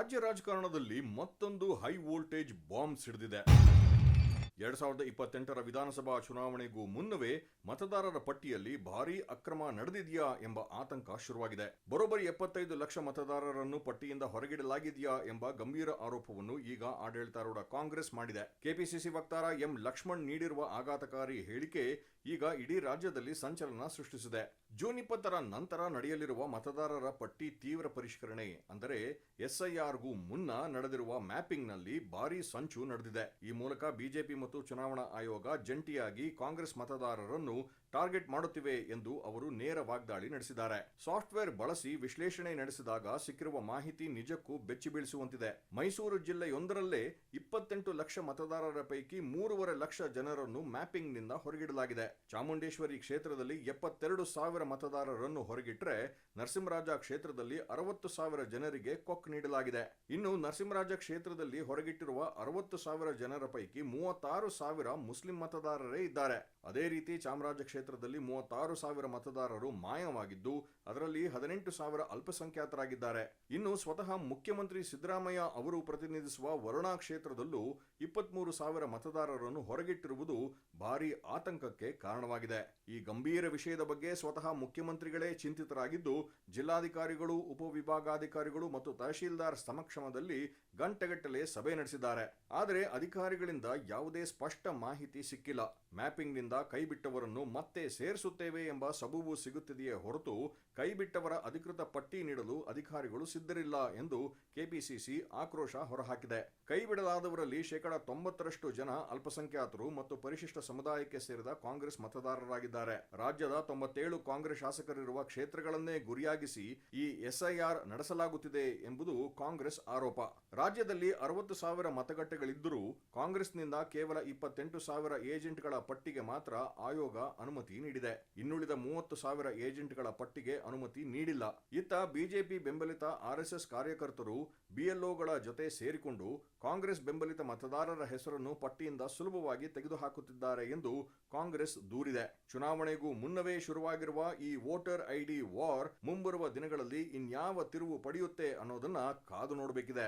ರಾಜ್ಯ ರಾಜಕಾರಣದಲ್ಲಿ ಮತ್ತೊಂದು ಹೈ ವೋಲ್ಟೇಜ್ ಬಾಂಬ್ ಸಿಡಿದಿದೆ. 2028ರ ವಿಧಾನಸಭಾ ಚುನಾವಣೆಗೂ ಮುನ್ನವೇ ಮತದಾರರ ಪಟ್ಟಿಯಲ್ಲಿ ಭಾರೀ ಅಕ್ರಮ ನಡೆದಿದೆಯಾ ಎಂಬ ಆತಂಕ ಶುರುವಾಗಿದೆ. ಬರೋಬ್ಬರಿ 75 ಲಕ್ಷ ಮತದಾರರನ್ನು ಪಟ್ಟಿಯಿಂದ ಹೊರಗಿಡಲಾಗಿದೆಯಾ ಎಂಬ ಗಂಭೀರ ಆರೋಪವನ್ನು ಈಗ ಆಡಳಿತಾರೂಢ ಕಾಂಗ್ರೆಸ್ ಮಾಡಿದೆ. ಕೆಪಿಸಿಸಿ ವಕ್ತಾರ ಎಂ ಲಕ್ಷ್ಮಣ್ ನೀಡಿರುವ ಆಘಾತಕಾರಿ ಹೇಳಿಕೆ ಈಗ ಇಡೀ ರಾಜ್ಯದಲ್ಲಿ ಸಂಚಲನ ಸೃಷ್ಟಿಸಿದೆ. ಜೂನ್ 20ರ ನಂತರ ನಡೆಯಲಿರುವ ಮತದಾರರ ಪಟ್ಟಿ ತೀವ್ರ ಪರಿಷ್ಕರಣೆ ಅಂದರೆ SIRಗೂ ಮುನ್ನ ನಡೆದಿರುವ ಮ್ಯಾಪಿಂಗ್ನಲ್ಲಿ ಭಾರೀ ಸಂಚು ನಡೆದಿದೆ. ಈ ಮೂಲಕ ಬಿಜೆಪಿ ಮತ್ತು ಚುನಾವಣಾ ಆಯೋಗ ಜಂಟಿಯಾಗಿ ಕಾಂಗ್ರೆಸ್ ಮತದಾರರನ್ನು ಟಾರ್ಗೆಟ್ ಮಾಡುತ್ತಿವೆ ಎಂದು ಅವರು ನೇರ ವಾಗ್ದಾಳಿ ನಡೆಸಿದ್ದಾರೆ. ಸಾಫ್ಟ್ವೇರ್ ಬಳಸಿ ವಿಶ್ಲೇಷಣೆ ನಡೆಸಿದಾಗ ಸಿಕ್ಕಿರುವ ಮಾಹಿತಿ ನಿಜಕ್ಕೂ ಬೆಚ್ಚಿ ಬೀಳಿಸುವಂತಿದೆ. ಮೈಸೂರು ಜಿಲ್ಲೆಯೊಂದರಲ್ಲೇ 28 ಲಕ್ಷ ಮತದಾರರ ಪೈಕಿ 3.5 ಲಕ್ಷ ಜನರನ್ನು ಮ್ಯಾಪಿಂಗ್ನಿಂದ ಹೊರಗಿಡಲಾಗಿದೆ. ಚಾಮುಂಡೇಶ್ವರಿ ಕ್ಷೇತ್ರದಲ್ಲಿ 72,000 ಮತದಾರರನ್ನು ಹೊರಗಿಟ್ಟರೆ ನರಸಿಂಹರಾಜ ಕ್ಷೇತ್ರದಲ್ಲಿ 60,000 ಜನರಿಗೆ ಕೊಕ್ ನೀಡಲಾಗಿದೆ. ಇನ್ನು ನರಸಿಂಹರಾಜ ಕ್ಷೇತ್ರದಲ್ಲಿ ಹೊರಗಿಟ್ಟಿರುವ 60,000 ಜನರ ಪೈಕಿ 36,000 ಮುಸ್ಲಿಂ ಮತದಾರರೇ ಇದ್ದಾರೆ. ಅದೇ ರೀತಿ ಚಾಮರಾಜ ಕ್ಷೇತ್ರದಲ್ಲಿ 36,000 ಮತದಾರರು ಮಾಯವಾಗಿದ್ದು ಅದರಲ್ಲಿ 18,000 ಅಲ್ಪಸಂಖ್ಯಾತರಾಗಿದ್ದಾರೆ. ಇನ್ನು ಸ್ವತಃ ಮುಖ್ಯಮಂತ್ರಿ ಸಿದ್ದರಾಮಯ್ಯ ಅವರು ಪ್ರತಿನಿಧಿಸುವ ವರುಣಾ ಕ್ಷೇತ್ರದಲ್ಲೂ 23,000 ಮತದಾರರನ್ನು ಹೊರಗಿಟ್ಟಿರುವುದು ಭಾರೀ ಆತಂಕಕ್ಕೆ ಕಾರಣವಾಗಿದೆ. ಈ ಗಂಭೀರ ವಿಷಯದ ಬಗ್ಗೆ ಸ್ವತಃ ಮುಖ್ಯಮಂತ್ರಿಗಳೇ ಚಿಂತಿತರಾಗಿದ್ದು ಜಿಲ್ಲಾಧಿಕಾರಿಗಳು, ಉಪವಿಭಾಗಾಧಿಕಾರಿಗಳು ಮತ್ತು ತಹಶೀಲ್ದಾರ್ ಸಮಕ್ಷಮದಲ್ಲಿ ಗಂಟೆಗಟ್ಟಲೆ ಸಭೆ ನಡೆಸಿದ್ದಾರೆ. ಆದರೆ ಅಧಿಕಾರಿಗಳಿಂದ ಯಾವುದೇ ಸ್ಪಷ್ಟ ಮಾಹಿತಿ ಸಿಕ್ಕಿಲ್ಲ. ಮ್ಯಾಪಿಂಗ್ನಿಂದ ಕೈಬಿಟ್ಟವರನ್ನು ಮತ್ತೆ ಸೇರಿಸುತ್ತೇವೆ ಎಂಬ ಸಬೂಬು ಸಿಗುತ್ತಿದೆಯೇ ಹೊರತು ಕೈಬಿಟ್ಟವರ ಅಧಿಕೃತ ಪಟ್ಟಿ ನೀಡಲು ಅಧಿಕಾರಿಗಳು ಸಿದ್ಧರಿಲ್ಲ ಎಂದು ಕೆಪಿಸಿಸಿ ಆಕ್ರೋಶ ಹೊರಹಾಕಿದೆ. ಕೈಬಿಡಲಾದವರಲ್ಲಿ 90% ಜನ ಅಲ್ಪಸಂಖ್ಯಾತರು ಮತ್ತು ಪರಿಶಿಷ್ಟ ಸಮುದಾಯಕ್ಕೆ ಸೇರಿದ ಕಾಂಗ್ರೆಸ್ ಮತದಾರರಾಗಿದ್ದಾರೆ. ರಾಜ್ಯದ 97 ಕಾಂಗ್ರೆಸ್ ಶಾಸಕರಿರುವ ಕ್ಷೇತ್ರಗಳನ್ನೇ ಗುರಿಯಾಗಿಸಿ ಈ SIR ನಡೆಸಲಾಗುತ್ತಿದೆ ಎಂಬುದು ಕಾಂಗ್ರೆಸ್ ಆರೋಪ. ರಾಜ್ಯದಲ್ಲಿ 60,000 ಮತಗಟ್ಟೆಗಳಿದ್ದರೂ ಕಾಂಗ್ರೆಸ್ನಿಂದ ಕೇವಲ 28,000 ಏಜೆಂಟ್ಗಳ ಪಟ್ಟಿಗೆ ಮಾತ್ರ ಆಯೋಗ ಅನುಮತಿ ನೀಡಿದೆ. ಇನ್ನುಳಿದ 30,000 ಏಜೆಂಟ್ಗಳ ಪಟ್ಟಿಗೆ ಅನುಮತಿ ನೀಡಿಲ್ಲ. ಇತ್ತ ಬಿಜೆಪಿ ಬೆಂಬಲಿತ RSS ಕಾರ್ಯಕರ್ತರು BLOಗಳ ಜೊತೆ ಸೇರಿಕೊಂಡು ಕಾಂಗ್ರೆಸ್ ಬೆಂಬಲಿತ ಮತದಾರರ ಹೆಸರನ್ನು ಪಟ್ಟಿಯಿಂದ ಸುಲಭವಾಗಿ ತೆಗೆದುಹಾಕುತ್ತಿದ್ದಾರೆ ಎಂದು ಕಾಂಗ್ರೆಸ್ ದೂರಿದೆ. ಚುನಾವಣೆಗೂ ಮುನ್ನವೇ ಶುರುವಾಗಿರುವ ಈ ವೋಟರ್ ID ವಾರ್ ಮುಂಬರುವ ದಿನಗಳಲ್ಲಿ ಇನ್ಯಾವ ತಿರುವು ಪಡೆಯುತ್ತೆ ಅನ್ನೋದನ್ನ ಕಾದು ನೋಡಬೇಕಿದೆ.